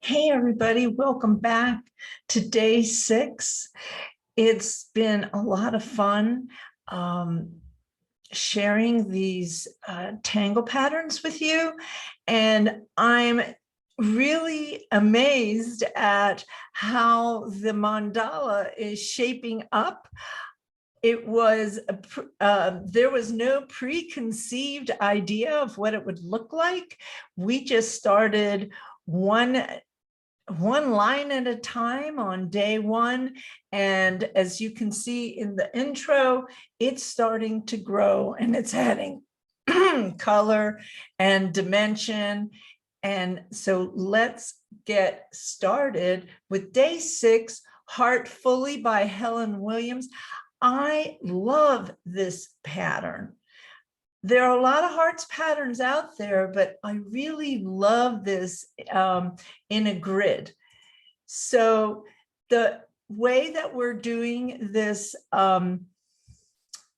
Hey, everybody, welcome back to day 6. It's been a lot of fun sharing these tangle patterns with you, and I'm really amazed at how the mandala is shaping up. It was there was no preconceived idea of what it would look like. We just started one line at a time on day 1. And as you can see in the intro, it's starting to grow and it's adding color and dimension. And so let's get started with day 6, Heartfully by Helen Williams. I love this pattern. There are a lot of hearts patterns out there, but I really love this in a grid. So the way that we're doing this,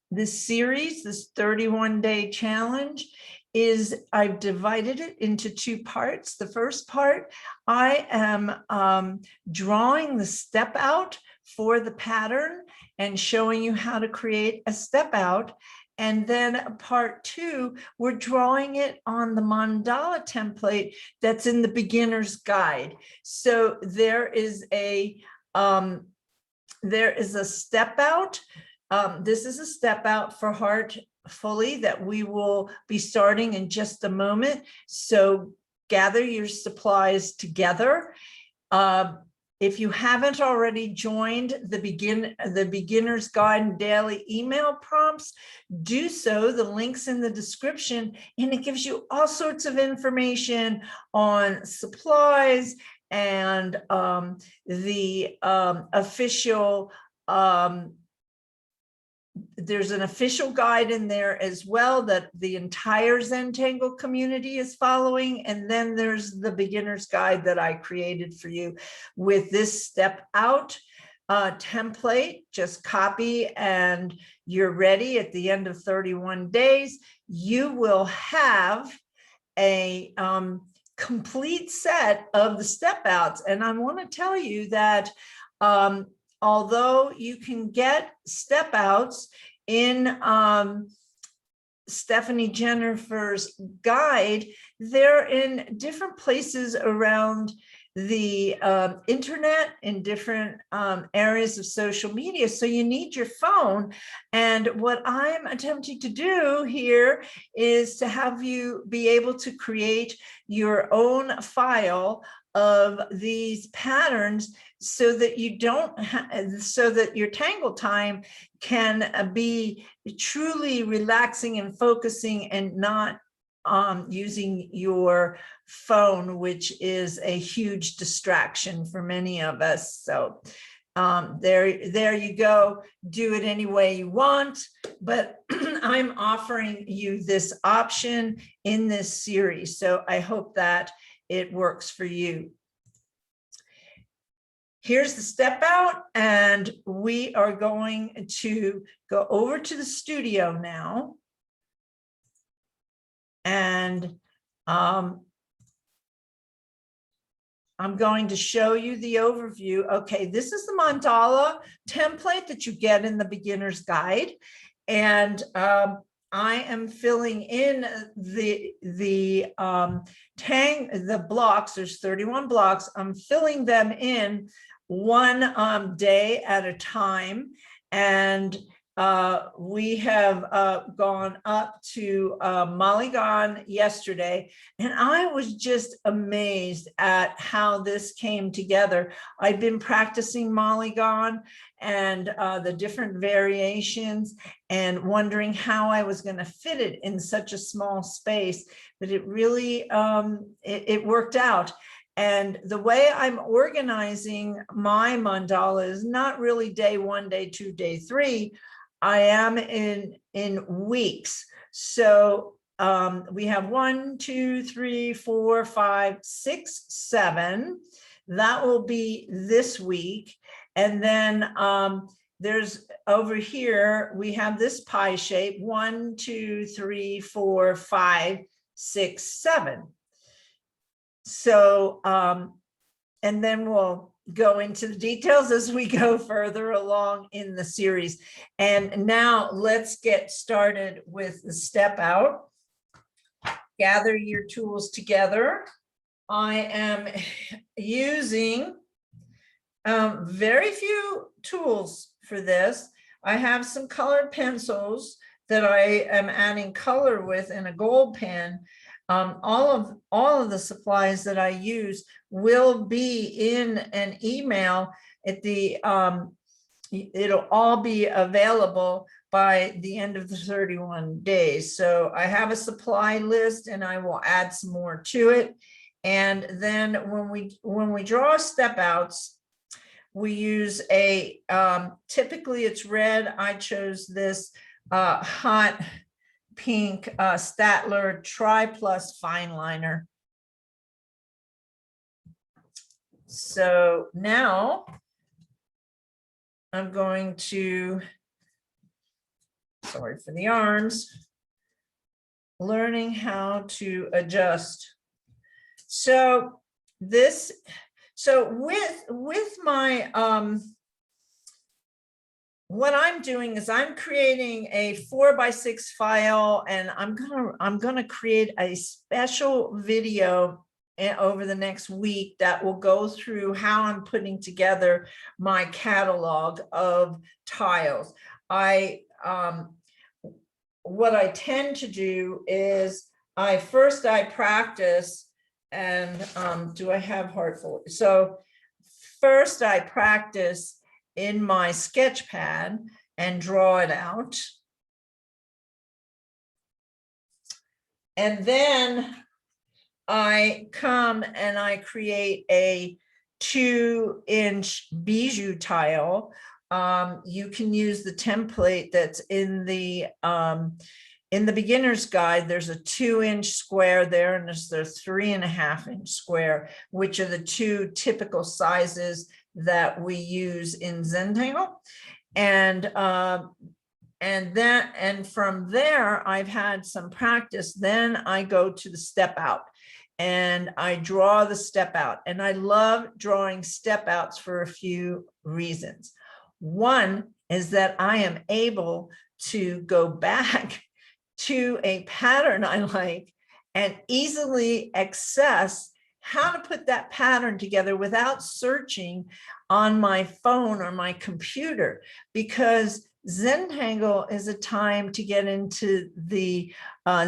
this series, this 31-day challenge, is I've divided it into 2 parts. The first part, I am drawing the step out for the pattern and showing you how to create a step out. And then part 2, we're drawing it on the mandala template that's in the beginner's guide. So there is a step out. This is a step out for Heartfully that we will be starting in just a moment. So gather your supplies together. If you haven't already joined the beginner's guide and daily email prompts, do so. The link's in the description, and it gives you all sorts of information on supplies and the official, there's an official guide in there as well that the entire Zentangle community is following. And then there's the beginner's guide that I created for you with this step out template. Just copy and you're ready. At the end of 31 days, you will have a complete set of the step outs. And I want to tell you that although you can get step outs in Stephanie Jennifer's guide, they're in different places around the internet, in different areas of social media. So you need your phone. And what I'm attempting to do here is to have you be able to create your own file of these patterns so that you don't so that your tangle time can be truly relaxing and focusing and not using your phone, which is a huge distraction for many of us. So there you go. Do it any way you want, but I'm offering you this option in this series. So I hope that it works for you. Here's the step out, and we are going to go over to the studio now. And I'm going to show you the overview. Okay, this is the mandala template that you get in the beginner's guide. And I am filling in the blocks. There's 31 blocks. I'm filling them in one day at a time. And we have gone up to Mulligan yesterday, and I was just amazed at how this came together. I've been practicing Mulligan and the different variations and wondering how I was going to fit it in such a small space, but it really, it worked out. And the way I'm organizing my mandala is not really day 1, day 2, day 3. I am in weeks. So we have 1, 2, 3, 4, 5, 6, 7. That will be this week. And then there's over here, we have this pie shape, 1, 2, 3, 4, 5, 6, 7. So and then we'll go into the details as we go further along in the series. And now let's get started with the step out. Gather your tools together. I am using very few tools for this. I have some colored pencils that I am adding color with in a gold pen. All of the supplies that I use will be in an email at the it'll all be available by the end of the 31 days. So I have a supply list and I will add some more to it. And then when we draw step outs, we use a typically it's red. I chose this hot pink Statler Tri-Plus fine liner. So now I'm going to, sorry for the arms, learning how to adjust. So with my what I'm doing is I'm creating a 4x6 file, and I'm gonna create a special video over the next week that will go through how I'm putting together my catalog of tiles. What I tend to do is I practice, and do I have Heartful? So first I practice in my sketch pad and draw it out. And then I come and I create a 2-inch bijou tile. You can use the template that's in the beginner's guide. There's a 2-inch square there, and there's the 3.5-inch square, which are the two typical sizes that we use in Zentangle. And from there, I've had some practice. Then I go to the step out and I draw the step out. And I love drawing step outs for a few reasons. One is that I am able to go back to a pattern I like and easily access how to put that pattern together without searching on my phone or my computer, because Zentangle is a time to get into the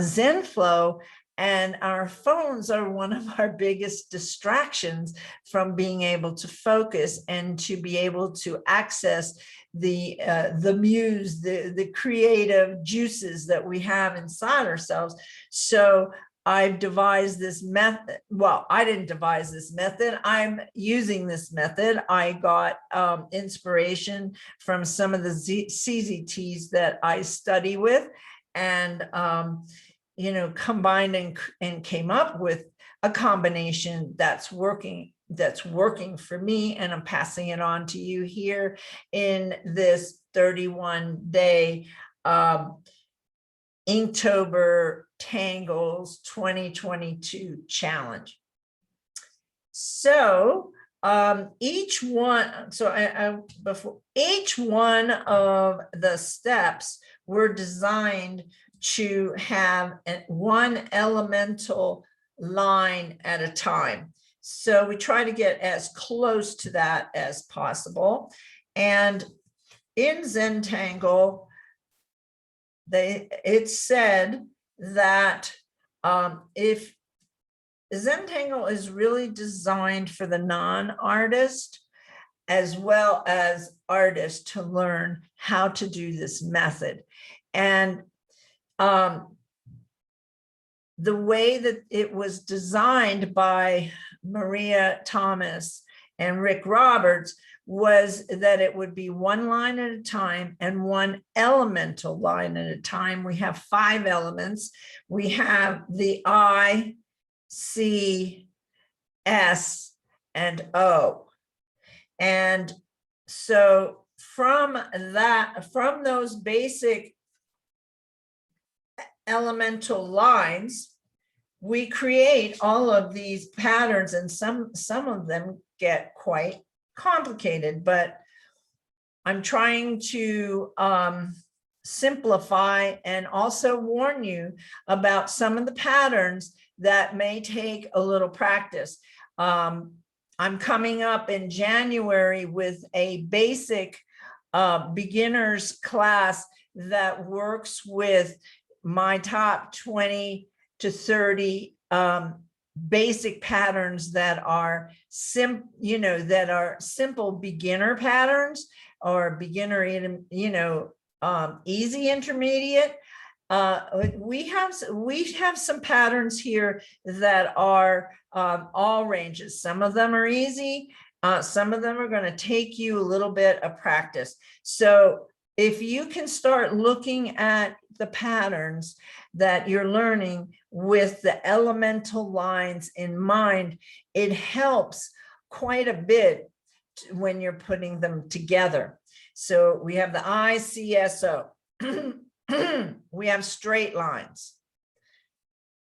Zen flow, and our phones are one of our biggest distractions from being able to focus and to be able to access the muse, the creative juices that we have inside ourselves. So I've devised this method. Well, I didn't devise this method. I'm using this method. I got inspiration from some of the CZTs that I study with, and combined and came up with a combination that's working for me, and I'm passing it on to you here in this 31-day Inktober Tangles 2022 challenge. So each one of the steps were designed to have one elemental line at a time. So we try to get as close to that as possible. And in Zentangle, it's said that if Zentangle is really designed for the non-artist as well as artists to learn how to do this method. And the way that it was designed by Maria Thomas and Rick Roberts was that it would be one line at a time and one elemental line at a time. We have 5 elements. We have the I, C, S, and O. And so from those basic elemental lines, we create all of these patterns, and some of them get quite complicated, but I'm trying to simplify and also warn you about some of the patterns that may take a little practice. I'm coming up in January with a basic beginners class that works with my top 20 to 30 basic patterns that are that are simple beginner patterns, or beginner, easy intermediate. We have some patterns here that are all ranges. Some of them are easy. Some of them are going to take you a little bit of practice. So if you can start looking at the patterns that you're learning with the elemental lines in mind, it helps quite a bit when you're putting them together. So we have the ICSO. We have straight lines.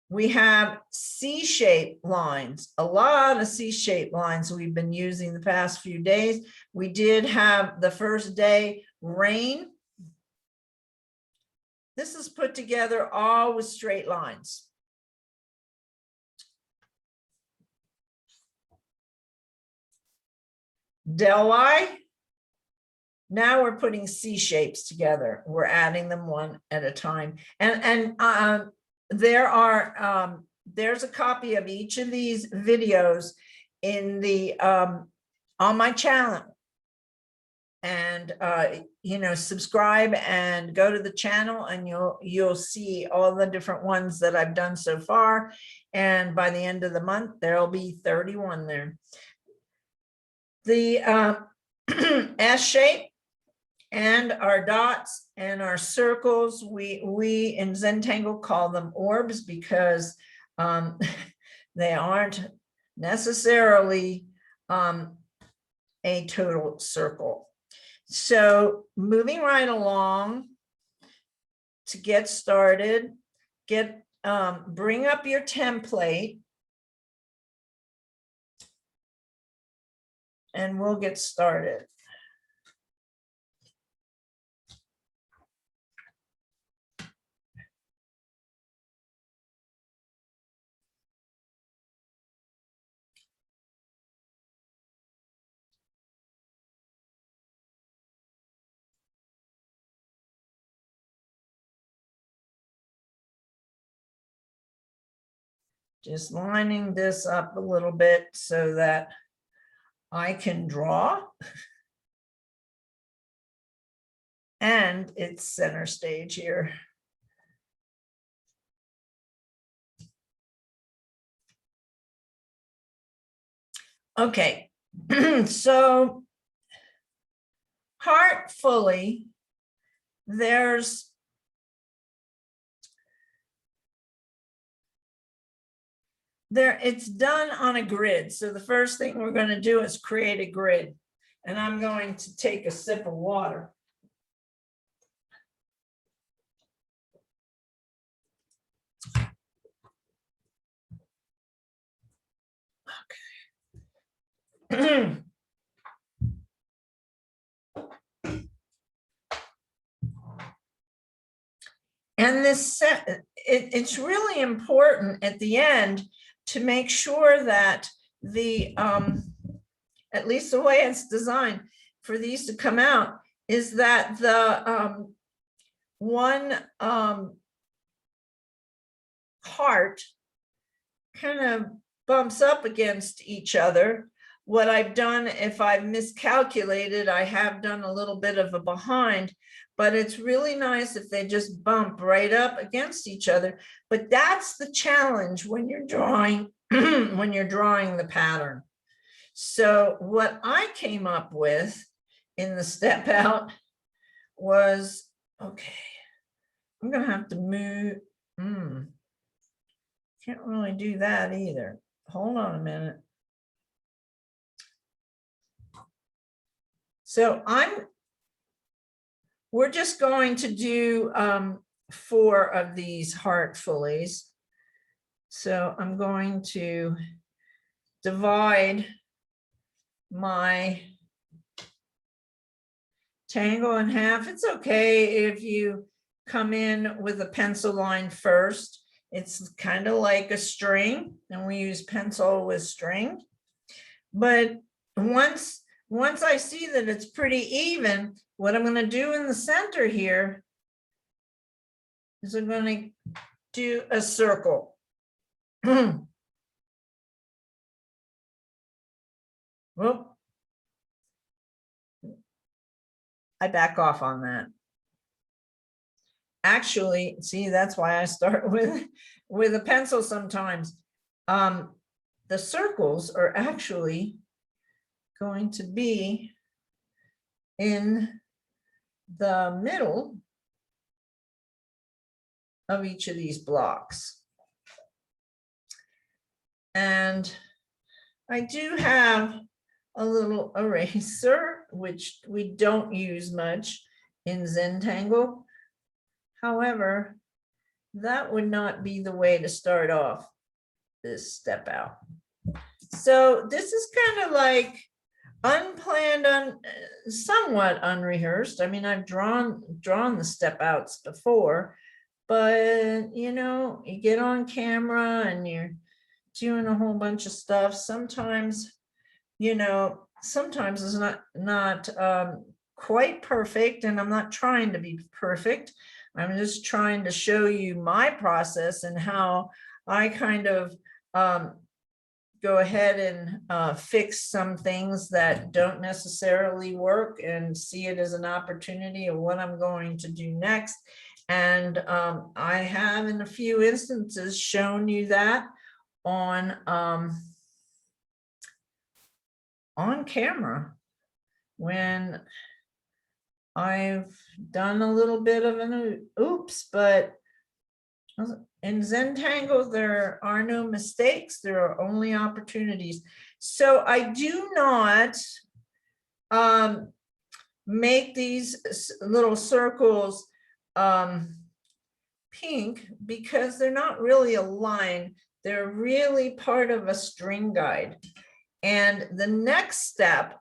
We have C-shaped lines, a lot of C-shaped lines we've been using the past few days. We did have the first day rain. This is put together all with straight lines. Del Y. Now we're putting C shapes together. We're adding them one at a time. And there's a copy of each of these videos in the on my channel. And subscribe and go to the channel, and you'll see all the different ones that I've done so far. And by the end of the month, there'll be 31 there. The S shape and our dots and our circles, we in Zentangle call them orbs, because they aren't necessarily a total circle. So moving right along, to get started, bring up your template, and we'll get started. Just lining this up a little bit so that I can draw. And it's center stage here. Okay, so Heartfully, it's done on a grid. So the first thing we're going to do is create a grid. And I'm going to take a sip of water. Okay. And it's really important at the end to make sure that at least the way it's designed for these to come out, is that the one heart kind of bumps up against each other. What I've done, if I've miscalculated, I have done a little bit of a behind, but it's really nice if they just bump right up against each other. But that's the challenge when you're drawing, when you're drawing the pattern. So what I came up with in the step out was, okay, I'm gonna have to move. Can't really do that either. Hold on a minute. So we're just going to do 4 of these Heartfullies. So I'm going to divide my tangle in half. It's okay if you come in with a pencil line first. It's kind of like a string, and we use pencil with string. But once I see that it's pretty even, what I'm going to do in the center here is I'm going to do a circle. Whoop. I back off on that. Actually, see, that's why I start with a pencil sometimes. The circles are actually going to be in the middle of each of these blocks. And I do have a little eraser, which we don't use much in Zentangle. However, that would not be the way to start off this step out. So this is kind of like unplanned, somewhat unrehearsed. I mean, I've drawn the step outs before, but you know, you get on camera and you're doing a whole bunch of stuff. Sometimes, you know, sometimes it's not quite perfect, and I'm not trying to be perfect. I'm just trying to show you my process and how I kind of go ahead and fix some things that don't necessarily work and see it as an opportunity of what I'm going to do next. And I have in a few instances shown you that on camera when I've done a little bit of an oops, but in Zentangle, there are no mistakes. There are only opportunities. So I do not make these little circles pink because they're not really a line. They're really part of a string guide. And the next step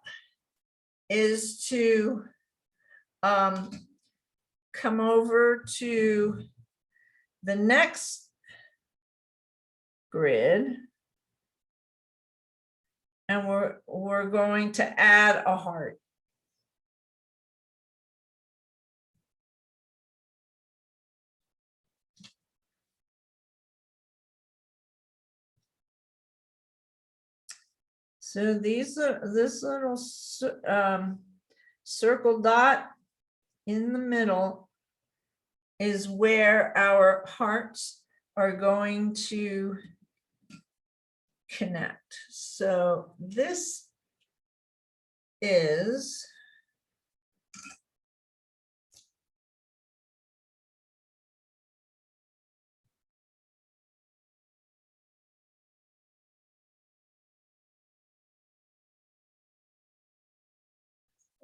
is to come over to the next grid, and we're going to add a heart. So this little circle dot in the middle is where our hearts are going to connect. So this is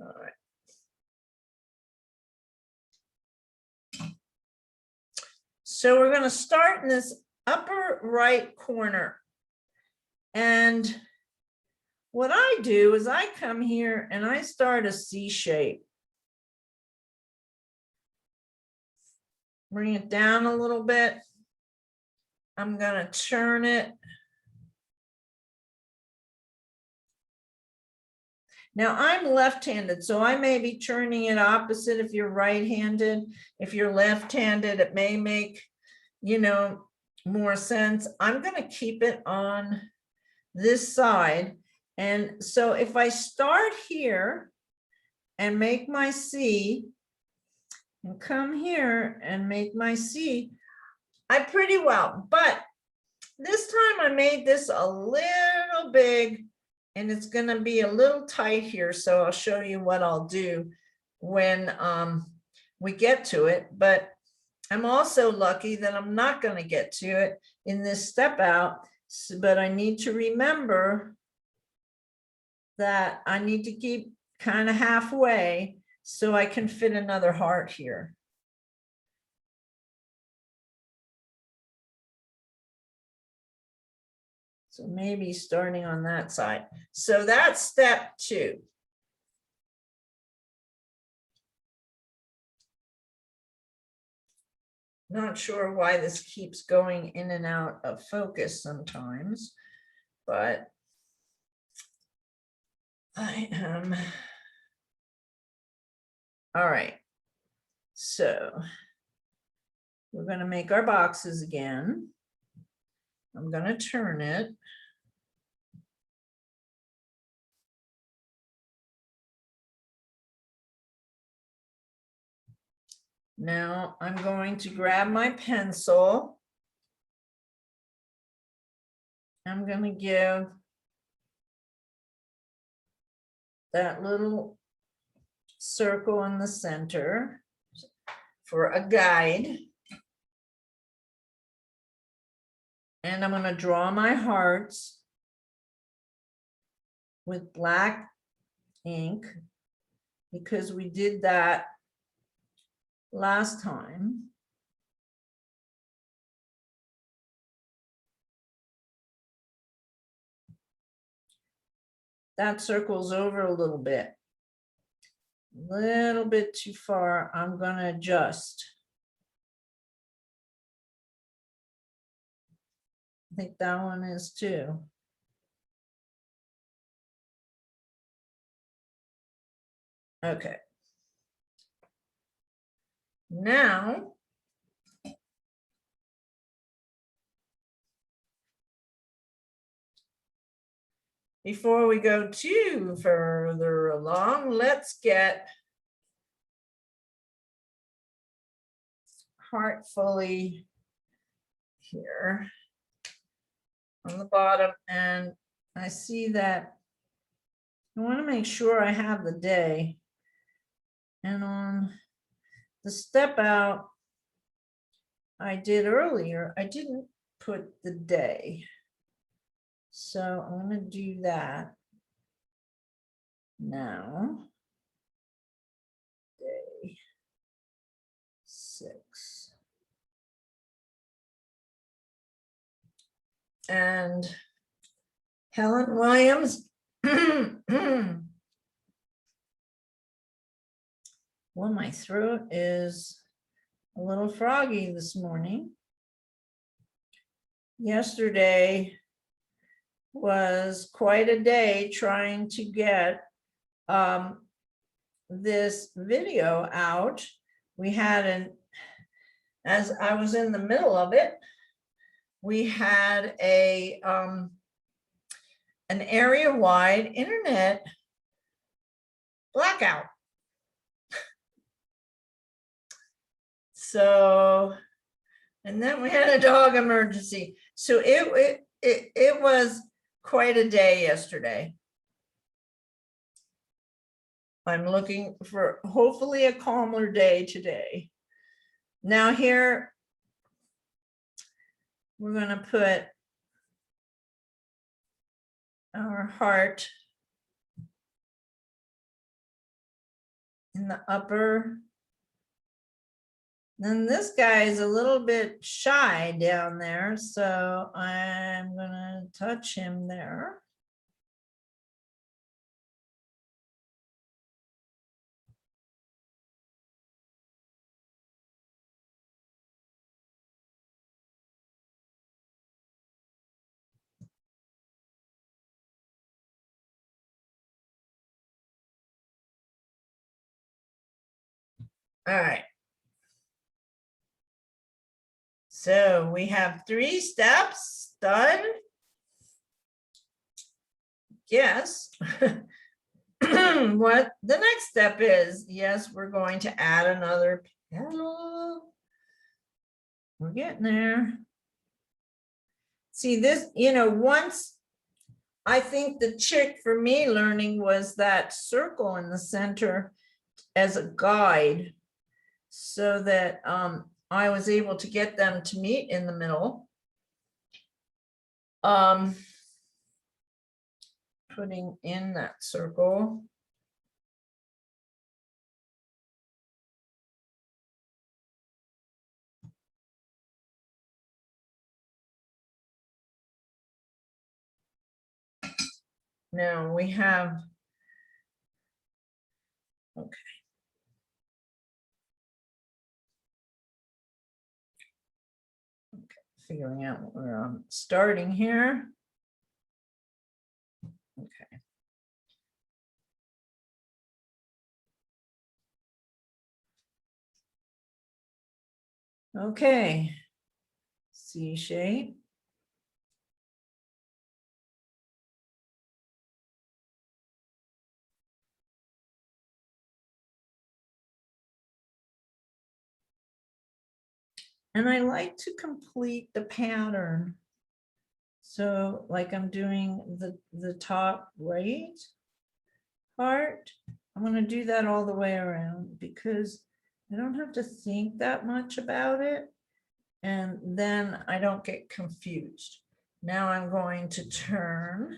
all right. So we're going to start in this upper right corner. And what I do is I come here and I start a C shape. Bring it down a little bit. I'm going to turn it. Now I'm left-handed, so I may be turning it opposite if you're right-handed. If you're left-handed, it may make, you know, more sense. I'm going to keep it on this side. And so if I start here and make my C and come here and make my C, I pretty well, but this time I made this a little big and it's going to be a little tight here. So I'll show you what I'll do when we get to it. But I'm also lucky that I'm not going to get to it in this step out. But I need to remember that I need to keep kind of halfway so I can fit another heart here. So maybe starting on that side. So that's step 2. Not sure why this keeps going in and out of focus sometimes, but I am. All right. So we're going to make our boxes again. I'm going to turn it. Now I'm going to grab my pencil. I'm going to give that little circle in the center for a guide. And I'm going to draw my hearts with black ink because we did that last time. That circles over a little bit too far. I'm going to adjust. I think that one is too. Okay. Now, before we go too further along, let's get Heartfully here on the bottom. And I see that I want to make sure I have the day. And on the step out I did earlier, I didn't put the day. So I'm going to do that now. Day 6. And Helen Williams. Well, my throat is a little froggy this morning. Yesterday was quite a day trying to get this video out. We had as I was in the middle of it, we had an area-wide internet blackout. So, and then we had a dog emergency. So it was quite a day yesterday. I'm looking for hopefully a calmer day today. Now here, we're going to put our heart in the upper. Then this guy is a little bit shy down there, so I'm going to touch him there. All right. So we have 3 steps done. Yes. What the next step is, yes, we're going to add another petal. We're getting there. See this, once I think the trick for me learning was that circle in the center as a guide so that I was able to get them to meet in the middle. Putting in that circle. Now we have, okay. Figuring out where I'm starting here. Okay. Okay. C shape. And I like to complete the pattern. So like I'm doing the top right part, I'm going to do that all the way around because I don't have to think that much about it. And then I don't get confused. Now I'm going to turn.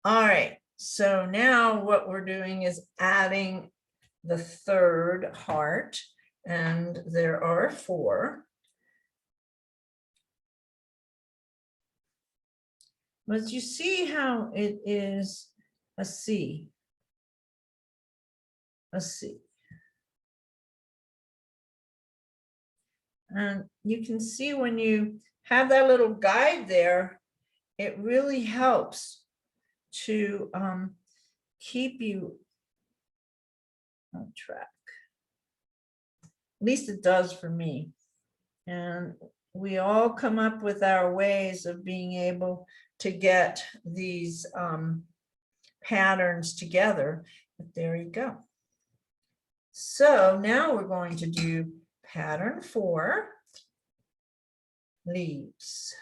All right, so now what we're doing is adding the third heart, and there are 4. But you see how it is a C, a C. And you can see when you have that little guide there, it really helps to keep you on track. At least it does for me. And we all come up with our ways of being able to get these patterns together. But there you go. So now we're going to do pattern 4, leaves.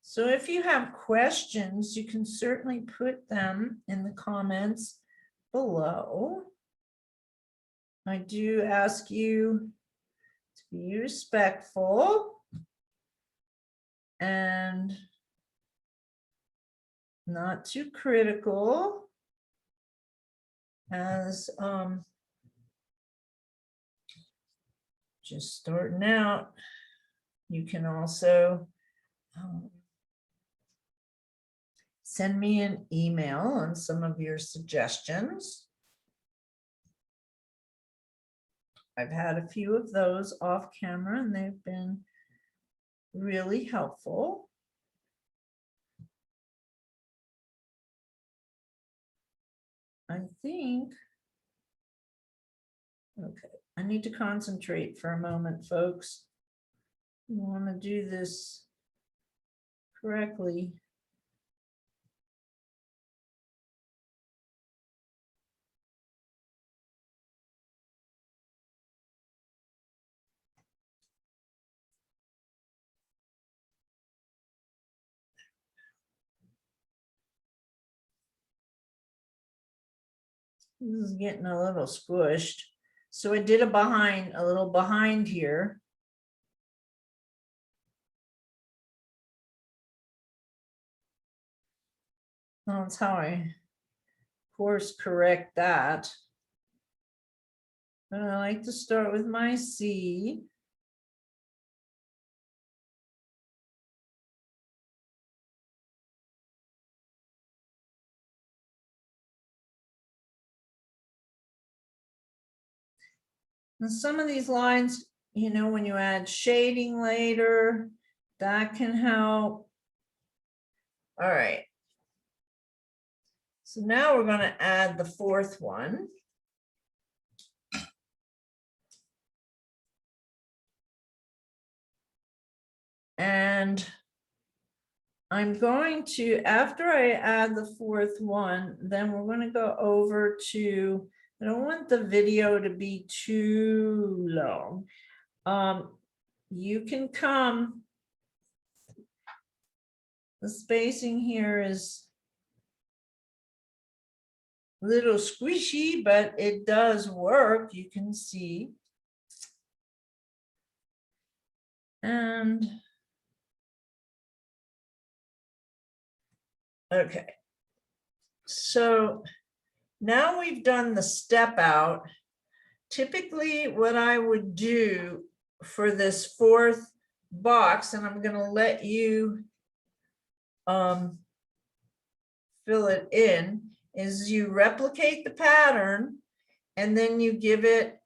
So if you have questions, you can certainly put them in the comments below. I do ask you to be respectful and not too critical, as just starting out. You can also send me an email on some of your suggestions. I've had a few of those off camera and they've been really helpful. I think, okay, I need to concentrate for a moment, folks. I want to do this correctly. This is getting a little squished. So I did a little behind here. That's how I course correct that. But I like to start with my C. And some of these lines, you know, when you add shading later, that can help. All right. So now we're going to add the fourth one. And I'm going to, after I add the fourth one, then we're going to go over to, I don't want the video to be too long. You can come, the spacing here is a little squishy, but it does work, you can see. And okay, so now we've done the step out. Typically what I would do for this fourth box, and I'm going to let you fill it in, is you replicate the pattern and then you give it,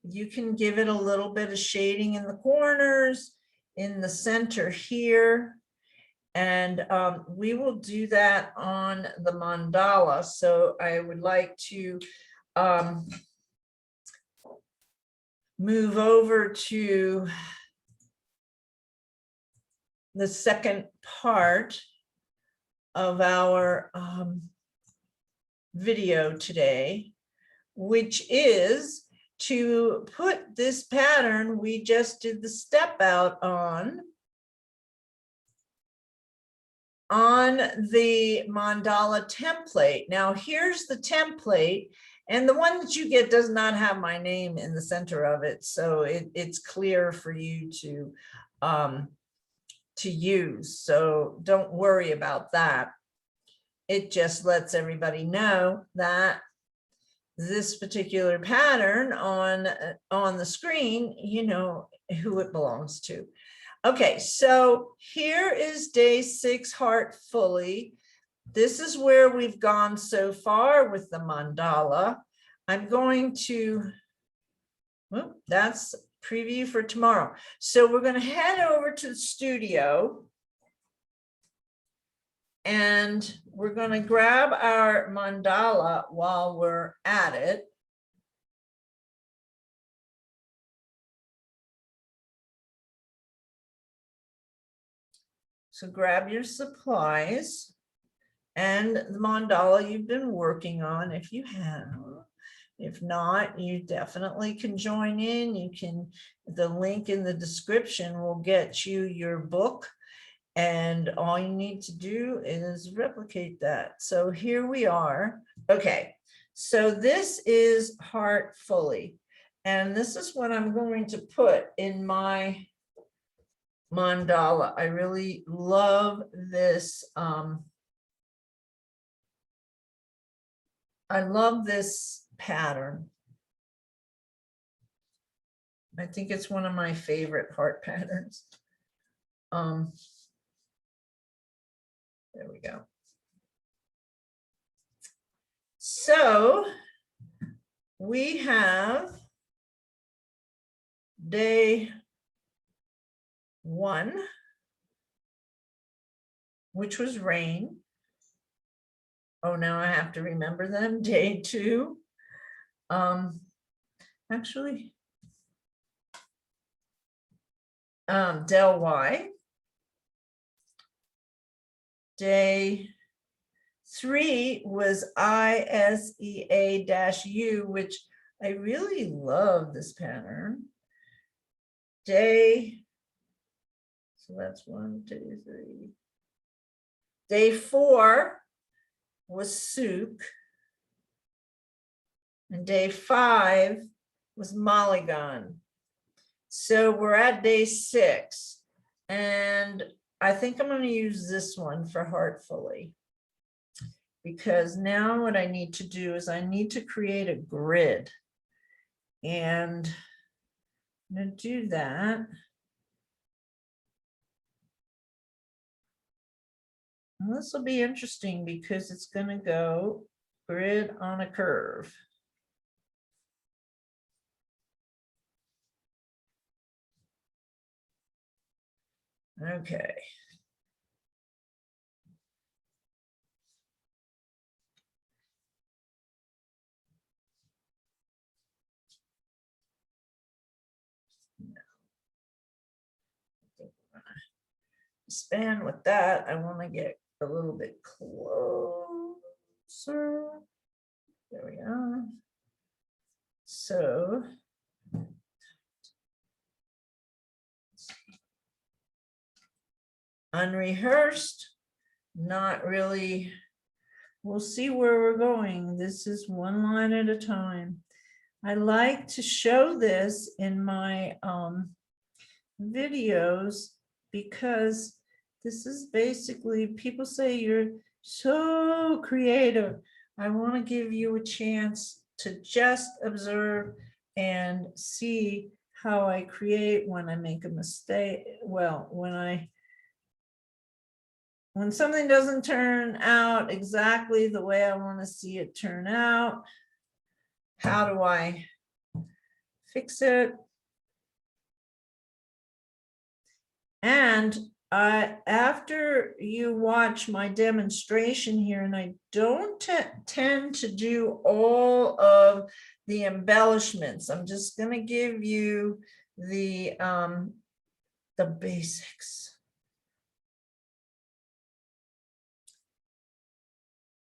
you can give it a little bit of shading in the corners, in the center here. And we will do that on the mandala. So I would like to move over to the second part of our video today, which is to put this pattern we just did the step out on the mandala template. Now here's the template, and the one that you get does not have my name in the center of it, so it's clear for you to use, so don't worry about that. It just lets everybody know that this particular pattern on the screen, you know who it belongs to. Okay, so here is day 6, Heartfully. This is where we've gone so far with the mandala. I'm going to, well, that's preview for tomorrow. So we're going to head over to the studio and we're going to grab our mandala while we're at it. So grab your supplies and the mandala you've been working on if you have. If not, you definitely can join in. You can, the link in the description will get you your book, and all you need to do is replicate that. So here we are. Okay, so this is Heartfully, and this is what I'm going to put in my mandala. I really love this. I love this pattern. I think it's one of my favorite heart patterns. There we go. So we have day 1, which was rain. Oh, now I have to remember them. Day 2. Actually, del Y. Day 3 was ISEA-U, which I really love this pattern. Day, so that's 1, 2, 3. Day 4 was Souk. And day 5 was Mulligan. So we're at day 6, and I think I'm going to use this one for Heartfully, because now what I need to do is I need to create a grid, and I'm going to do that. And this will be interesting because it's going to go grid on a curve. Okay. Span with that, I want to get a little bit closer. There we are. So unrehearsed, not really. We'll see where we're going. This is one line at a time. I like to show this in my videos because this is basically, people say you're so creative. I want to give you a chance to just observe and see how I create when I make a mistake. Well, when something doesn't turn out exactly the way I want to see it turn out, how do I fix it? And after you watch my demonstration here, and I don't tend to do all of the embellishments, I'm just going to give you the basics.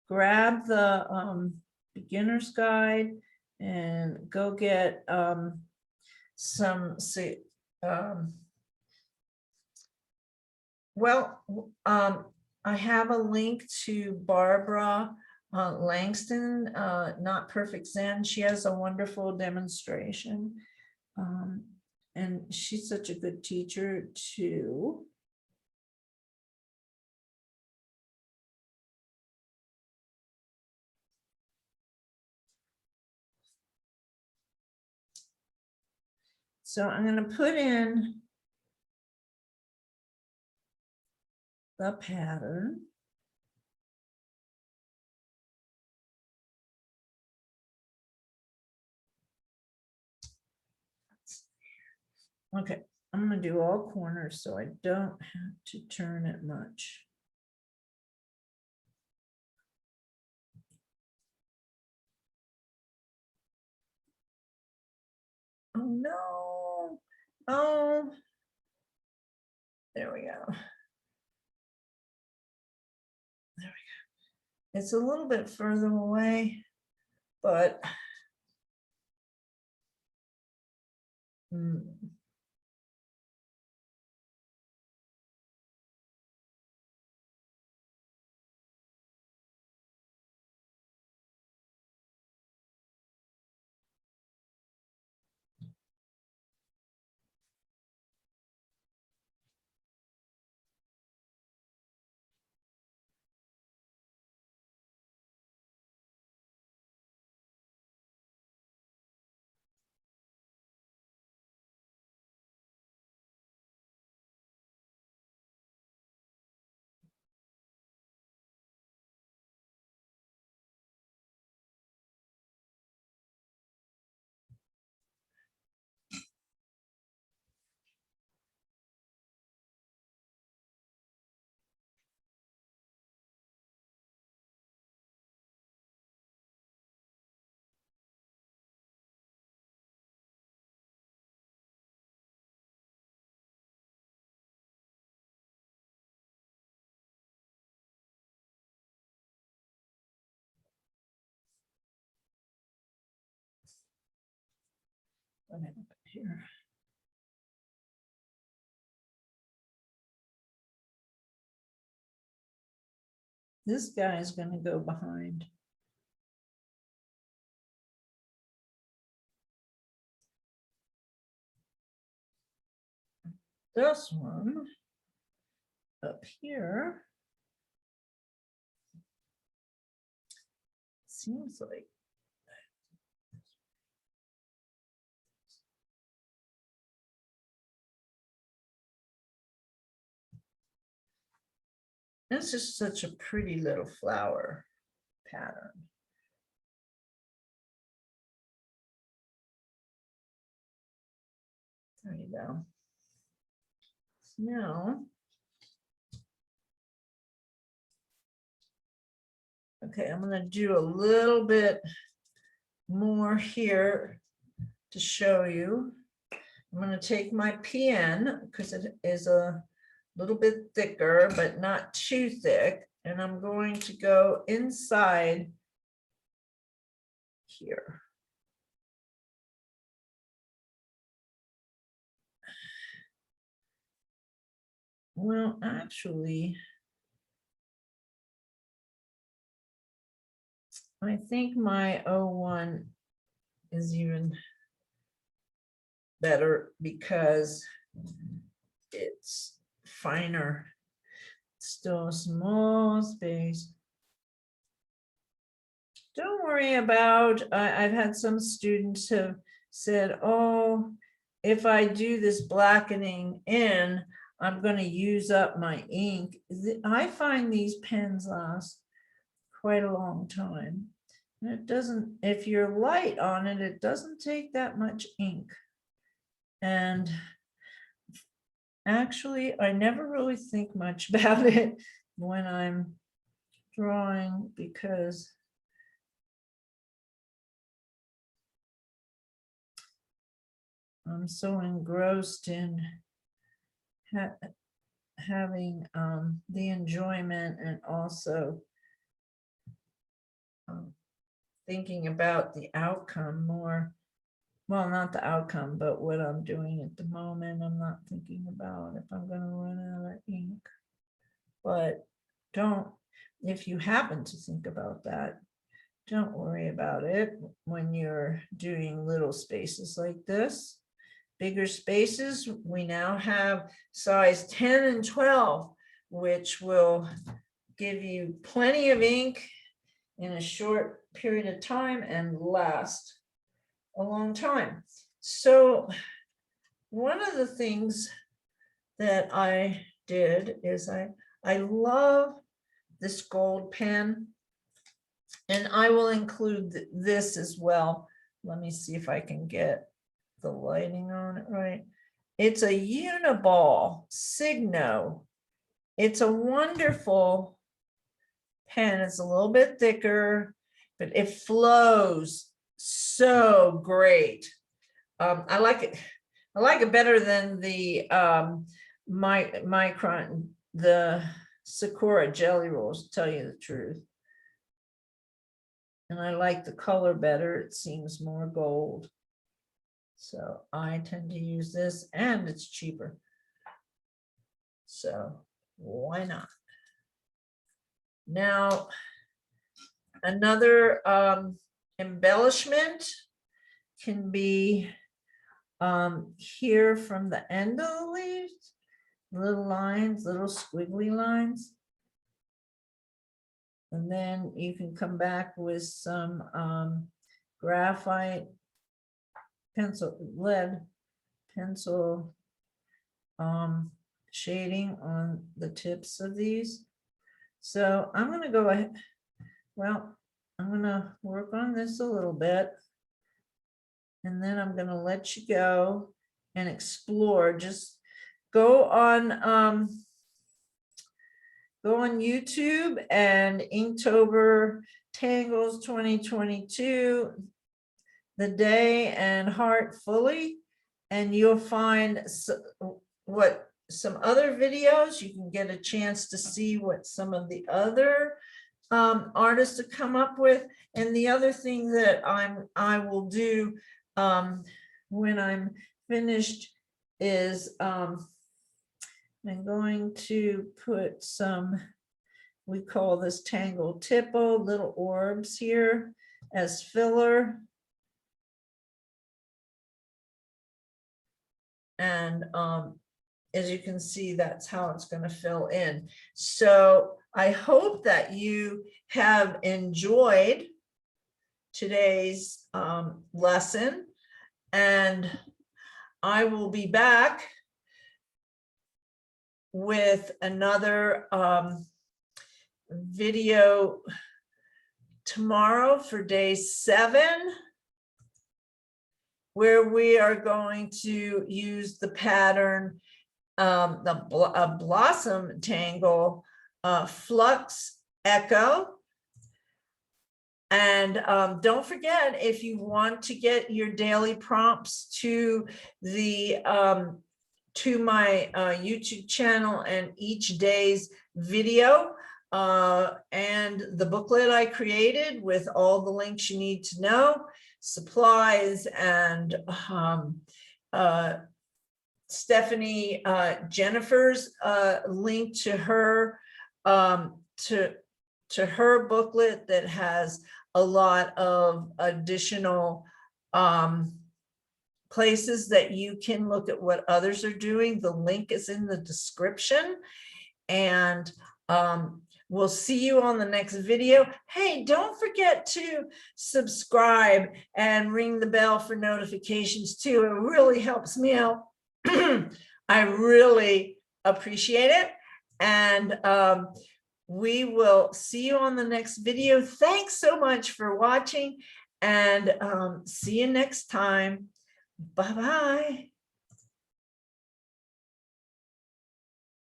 Grab the beginner's guide and go get I have a link to Barbara Langston, Not Perfect Zen. She has a wonderful demonstration. And she's such a good teacher too. So I'm going to put in the pattern. Okay, I'm going to do all corners so I don't have to turn it much. Oh no. Oh, there we go. There we go. It's a little bit further away, but what happened here? This guy is going to go behind. this one up here. Seems like this is such a pretty little flower pattern. There you go. Now, okay, I'm going to do a little bit more here to show you. I'm going to take my pen because it is a little bit thicker, but not too thick. And I'm going to go inside here. Well, actually, I think my 01 is even better because it's finer. Still a small space. Don't worry about, I've had some students have said, oh, if I do this blackening in, I'm going to use up my ink. I find these pens last quite a long time. And it doesn't, if you're light on it, it doesn't take that much ink. And actually, I never really think much about it when I'm drawing because I'm so engrossed in having the enjoyment and also thinking about the outcome more. Well, not the outcome, but what I'm doing at the moment. I'm not thinking about if I'm going to run out of ink. But don't, if you happen to think about that, don't worry about it when you're doing little spaces like this. Bigger spaces, we now have size 10 and 12, which will give you plenty of ink in a short period of time and last a long time. So one of the things that I did is I love this gold pen, and I will include this as well. Let me see if I can get the lighting on it right. It's a Uniball Signo. It's a wonderful pen. It's a little bit thicker, but it flows so great. I like it. I like it better than the Micron, the Sakura Jelly Rolls, to tell you the truth. And I like the color better. It seems more gold. So I tend to use this, and it's cheaper. So why not? Now, another embellishment can be here from the end of the leaves, little lines, little squiggly lines. And then you can come back with some graphite pencil, lead pencil shading on the tips of these. So I'm going to go ahead. Well, I'm going to work on this a little bit. And then I'm going to let you go and explore. Just go on YouTube and Inktober Tangles 2022, the day and Heartfully, and you'll find some other videos. You can get a chance to see what some of the other artists have come up with. And the other thing that I will do when I'm finished is I'm going to put some, we call this tangle tipple, little orbs here as filler. And as you can see, that's how it's going to fill in. So I hope that you have enjoyed today's lesson, and I will be back with another video tomorrow for day 7, where we are going to use the pattern, the blossom tangle, flux echo. And don't forget, if you want to get your daily prompts to the to my YouTube channel and each day's video and the booklet I created with all the links you need to know, supplies, and Stephanie Jennifer's link to her to her booklet that has a lot of additional places that you can look at what others are doing. The link is in the description, and we'll see you on the next video. Hey, don't forget to subscribe and ring the bell for notifications too. It really helps me out. I really appreciate it. And we will see you on the next video. Thanks so much for watching, and see you next time. Bye-bye.